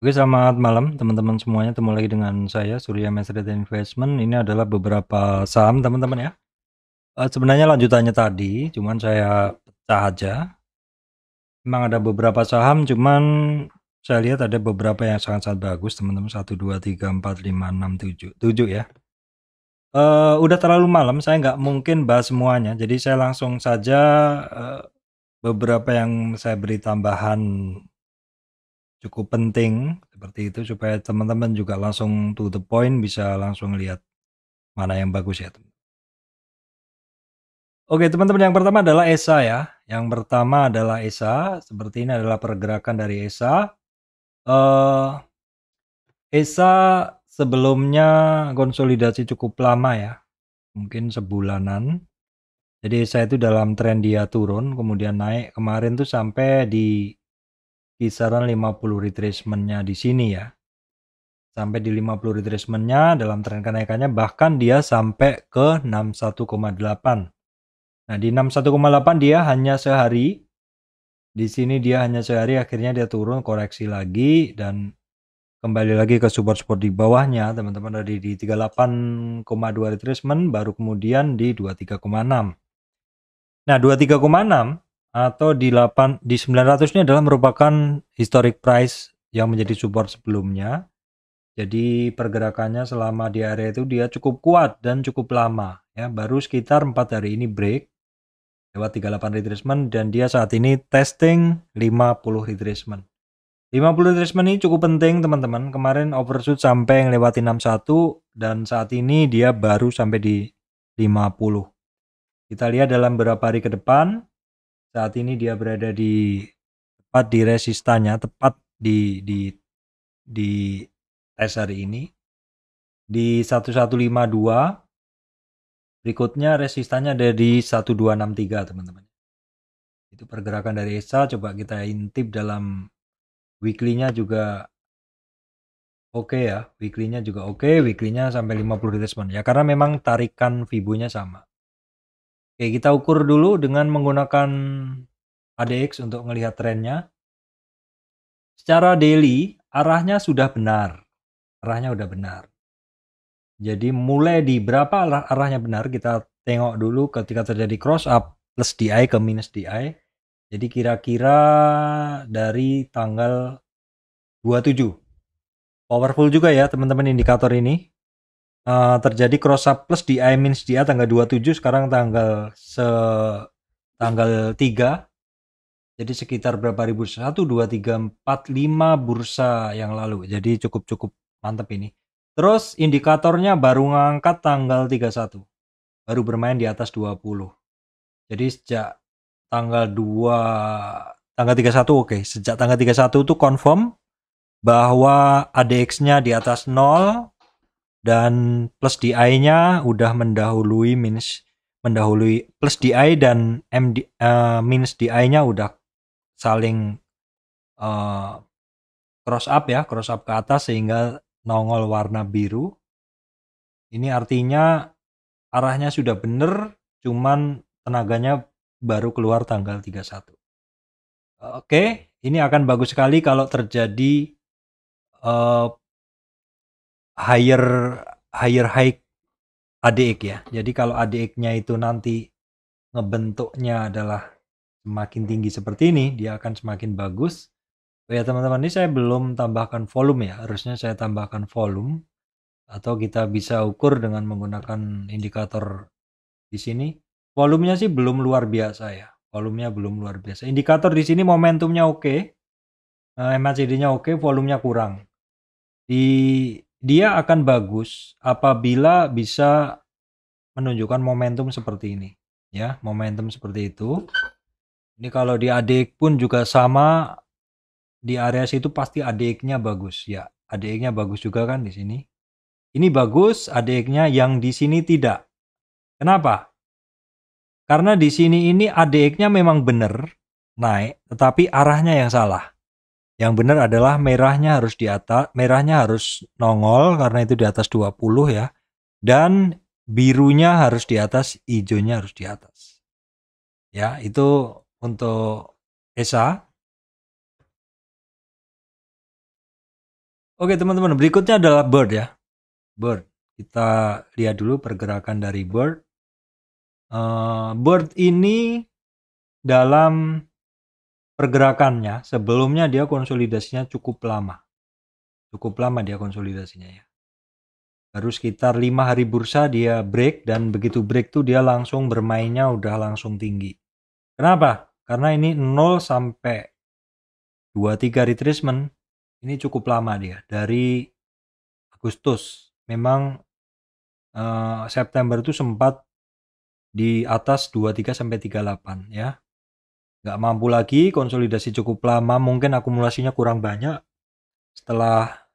Oke, selamat malam teman-teman semuanya. Ketemu lagi dengan saya Surya Mesret Investment. Ini adalah beberapa saham teman-teman ya. Sebenarnya lanjutannya tadi, cuman saya pecah aja. Memang ada beberapa saham, cuman saya lihat ada beberapa yang sangat-sangat bagus teman-teman. 1, 2, 3, 4, 5, 6, 7 ya. Udah terlalu malam, saya nggak mungkin bahas semuanya. Jadi saya langsung saja beberapa yang saya beri tambahan cukup penting seperti itu supaya teman-teman juga langsung to the point, bisa langsung lihat mana yang bagus ya teman. Oke teman-teman, yang pertama adalah ESA ya. Yang pertama adalah ESA. Seperti ini adalah pergerakan dari ESA. ESA sebelumnya konsolidasi cukup lama ya, mungkin sebulanan. Jadi ESA itu dalam tren dia turun kemudian naik, kemarin tuh sampai di kisaran 50 retracement-nya di sini ya. Sampai di 50 retracement-nya dalam tren kenaikannya, bahkan dia sampai ke 61,8. Nah, di 61,8 dia hanya sehari. Di sini dia hanya sehari, akhirnya dia turun, koreksi lagi dan kembali lagi ke support-support di bawahnya, teman-teman. Dari di 38,2 retracement baru kemudian di 23,6. Nah, 23,6 atau di 900 ini adalah merupakan historic price yang menjadi support sebelumnya. Jadi pergerakannya selama di area itu dia cukup kuat dan cukup lama ya, baru sekitar 4 hari ini break lewat 38 retracement dan dia saat ini testing 50 retracement. 50 retracement ini cukup penting teman-teman. Kemarin overshoot sampai ngelewati 61 dan saat ini dia baru sampai di 50. Kita lihat dalam beberapa hari ke depan. Saat ini dia berada di tepat di resistannya, tepat di tes hari ini di 1152. Berikutnya resistannya ada di 1263 teman-teman. Itu pergerakan dari ESA. Coba kita intip dalam weekly-nya juga oke ya. Weekly-nya juga oke. Weekly-nya sampai 50 retracement ya, karena memang tarikan Fibo-nya sama. Oke, kita ukur dulu dengan menggunakan ADX untuk melihat trennya. Secara daily arahnya sudah benar. Arahnya udah benar. Jadi mulai di berapa arahnya benar, kita tengok dulu ketika terjadi cross up plus DI ke minus DI. Jadi kira-kira dari tanggal 27. Powerful juga ya teman-teman indikator ini. Terjadi cross up plus DI minus DI tanggal 27, sekarang tanggal 3. Jadi sekitar berapa ribu? 1, 2, 3, 4, 5 bursa yang lalu. Jadi cukup mantap ini. Terus indikatornya baru ngangkat tanggal 31. Baru bermain di atas 20. Jadi sejak tanggal 31 oke. Sejak tanggal 31 itu confirm bahwa ADX-nya di atas 0 dan plus DI-nya udah mendahului plus DI dan minus DI-nya udah saling cross up ya, cross up ke atas sehingga nongol warna biru. Ini artinya arahnya sudah bener, cuman tenaganya baru keluar tanggal 31. Oke, ini akan bagus sekali kalau terjadi higher high ADX ya. Jadi kalau ADX-nya itu nanti ngebentuknya adalah semakin tinggi seperti ini, dia akan semakin bagus. Oh ya teman-teman, ini saya belum tambahkan volume ya. Harusnya saya tambahkan volume atau kita bisa ukur dengan menggunakan indikator di sini. Volumenya sih belum luar biasa ya. Volumenya belum luar biasa. Indikator di sini momentumnya oke. MACD-nya oke, volumenya kurang. Dia akan bagus apabila bisa menunjukkan momentum seperti ini ya, momentum seperti itu. Ini kalau di ADX pun juga sama, di area situ pasti ADX-nya bagus ya. ADX-nya bagus juga kan di sini. Ini bagus, ADX-nya yang di sini tidak. Kenapa? Karena di sini ini ADX-nya memang benar naik, tetapi arahnya yang salah. Yang benar adalah merahnya harus di atas, merahnya harus nongol karena itu di atas 20 ya. Dan birunya harus di atas, hijaunya harus di atas. Ya, itu untuk ESA. Oke teman-teman, berikutnya adalah bird ya. Bird. Kita lihat dulu pergerakan dari bird. Bird ini dalam pergerakannya sebelumnya dia konsolidasinya cukup lama. Cukup lama dia konsolidasinya ya. Baru sekitar 5 hari bursa dia break, dan begitu break tuh dia langsung bermainnya udah langsung tinggi. Kenapa? Karena ini 0 sampai 23 retracement ini cukup lama dia. Dari Agustus. Memang September itu sempat di atas 23 sampai 38 ya. Nggak mampu lagi, konsolidasi cukup lama, mungkin akumulasinya kurang banyak. Setelah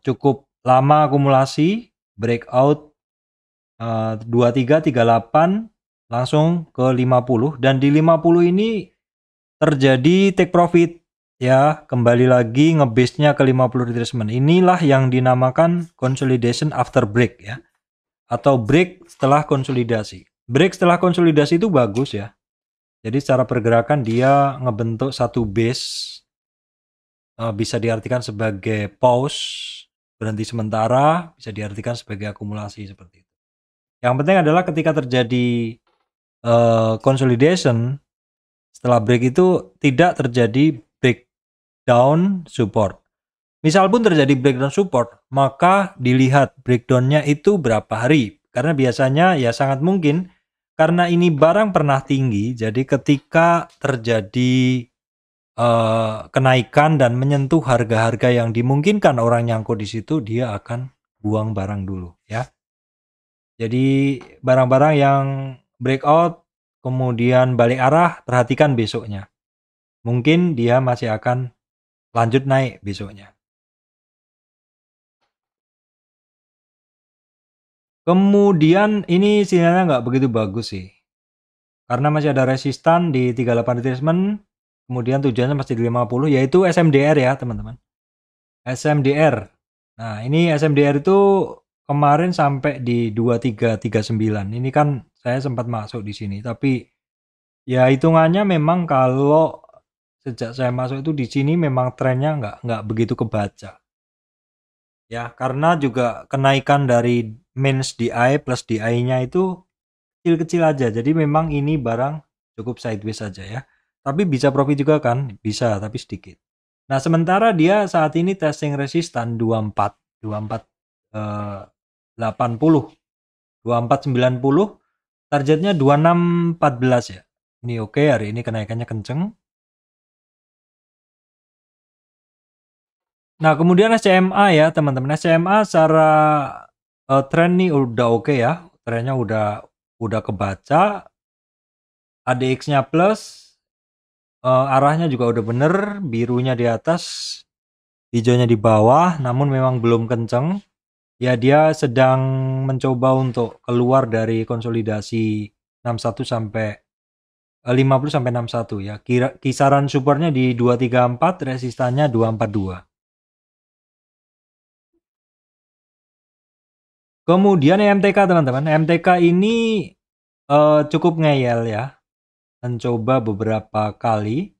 cukup lama akumulasi, breakout 23, 38 langsung ke 50, dan di 50 ini terjadi take profit ya, kembali lagi ngebase-nya ke 50 retracement. Inilah yang dinamakan consolidation after break ya, atau break setelah konsolidasi. Break setelah konsolidasi itu bagus ya. Jadi secara pergerakan dia ngebentuk satu base, bisa diartikan sebagai pause, berhenti sementara, bisa diartikan sebagai akumulasi seperti itu. Yang penting adalah ketika terjadi consolidation setelah break itu tidak terjadi breakdown support. Misal pun terjadi breakdown support, maka dilihat breakdownnya itu berapa hari. Karena biasanya ya sangat mungkin karena ini barang pernah tinggi, jadi ketika terjadi kenaikan dan menyentuh harga-harga yang dimungkinkan orang nyangkut di situ, dia akan buang barang dulu ya. Jadi barang-barang yang breakout kemudian balik arah, perhatikan besoknya. Mungkin dia masih akan lanjut naik besoknya. Kemudian ini sinyalnya nggak begitu bagus sih. Karena masih ada resistan di 38 retracement, kemudian tujuannya masih di 50, yaitu SMDR ya teman-teman. SMDR. Nah ini SMDR itu kemarin sampai di 2339. Ini kan saya sempat masuk di sini, tapi ya hitungannya memang kalau sejak saya masuk itu di sini memang trennya nggak begitu kebaca. Ya, karena juga kenaikan dari mains DI plus DI-nya itu kecil-kecil aja. Jadi memang ini barang cukup sideways saja ya. Tapi bisa profit juga kan? Bisa, tapi sedikit. Nah, sementara dia saat ini testing resistan 24, 80, 2490, targetnya 2614 ya. Ini oke, hari ini kenaikannya kenceng. Nah, kemudian SCMA ya, teman-teman. SCMA secara tren nih udah oke ya. Trennya udah kebaca. ADX-nya plus, arahnya juga udah bener, birunya di atas, hijaunya di bawah, namun memang belum kenceng. Ya, dia sedang mencoba untuk keluar dari konsolidasi 61 sampai 50 sampai 61 ya. Kisaran supportnya di 234, resistannya 242. Kemudian MTK teman-teman, MTK ini cukup ngeyel ya, mencoba beberapa kali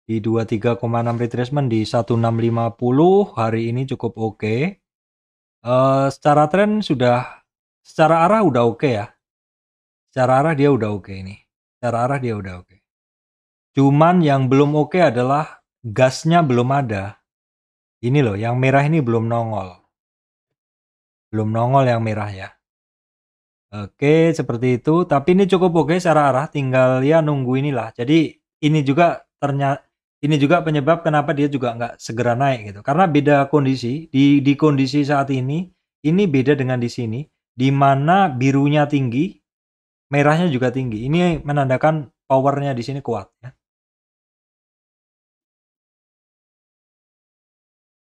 di 23,6 retracement di 1650, hari ini cukup oke. Secara tren secara arah udah oke ya, secara arah dia udah oke ini, secara arah dia udah oke. Cuman yang belum oke adalah gasnya belum ada. Ini loh, yang merah ini belum nongol. Belum nongol yang merah ya. Oke, seperti itu. Tapi ini cukup oke secara arah, tinggal ya nunggu inilah. Jadi ini juga penyebab kenapa dia juga nggak segera naik gitu. Karena beda kondisi di kondisi saat ini beda dengan di sini, di mana birunya tinggi, merahnya juga tinggi. Ini menandakan powernya di sini kuat ya.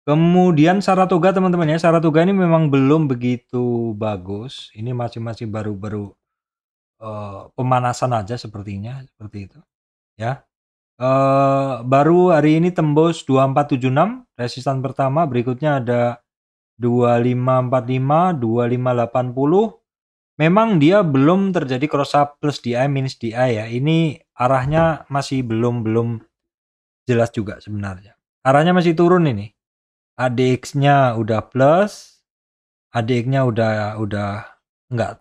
Kemudian Saratoga teman-teman ya, Saratoga ini memang belum begitu bagus. Ini masih baru-baru pemanasan aja sepertinya, seperti itu. Ya. Baru hari ini tembus 2476, resistan pertama, berikutnya ada 2545, 2580. Memang dia belum terjadi cross up plus DI minus DI ya. Ini arahnya masih belum jelas juga sebenarnya. Arahnya masih turun ini. ADX-nya udah plus, ADX-nya udah enggak,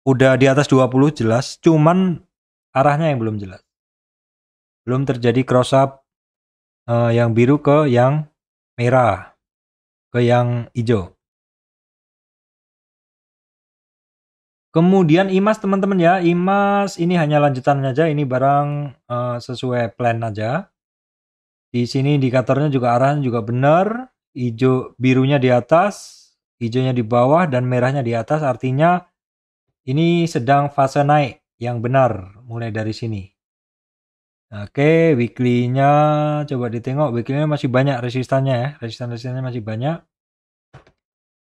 udah di atas 20 jelas, cuman arahnya yang belum jelas. Belum terjadi cross up yang biru ke yang merah, ke yang hijau. Kemudian IMAS teman-teman ya, IMAS ini hanya lanjutan aja, ini barang sesuai plan aja. Di sini indikatornya juga arahnya juga benar, hijau birunya di atas, hijaunya di bawah dan merahnya di atas, artinya ini sedang fase naik yang benar mulai dari sini. Oke, weekly-nya coba ditengok, weekly-nya masih banyak resistannya ya, resistan-resistannya masih banyak.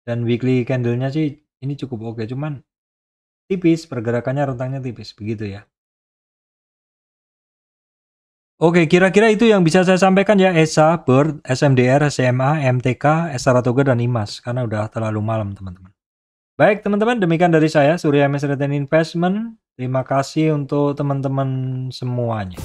Dan weekly candle-nya sih ini cukup oke, cuman tipis, pergerakannya rentangnya tipis, begitu ya. Oke, kira-kira itu yang bisa saya sampaikan ya, ESA, BIRD, SMDR, SMA, MTK, Saratoga, dan IMAS, karena udah terlalu malam teman-teman. Baik teman-teman, demikian dari saya, Surya MS Retail Investment. Terima kasih untuk teman-teman semuanya.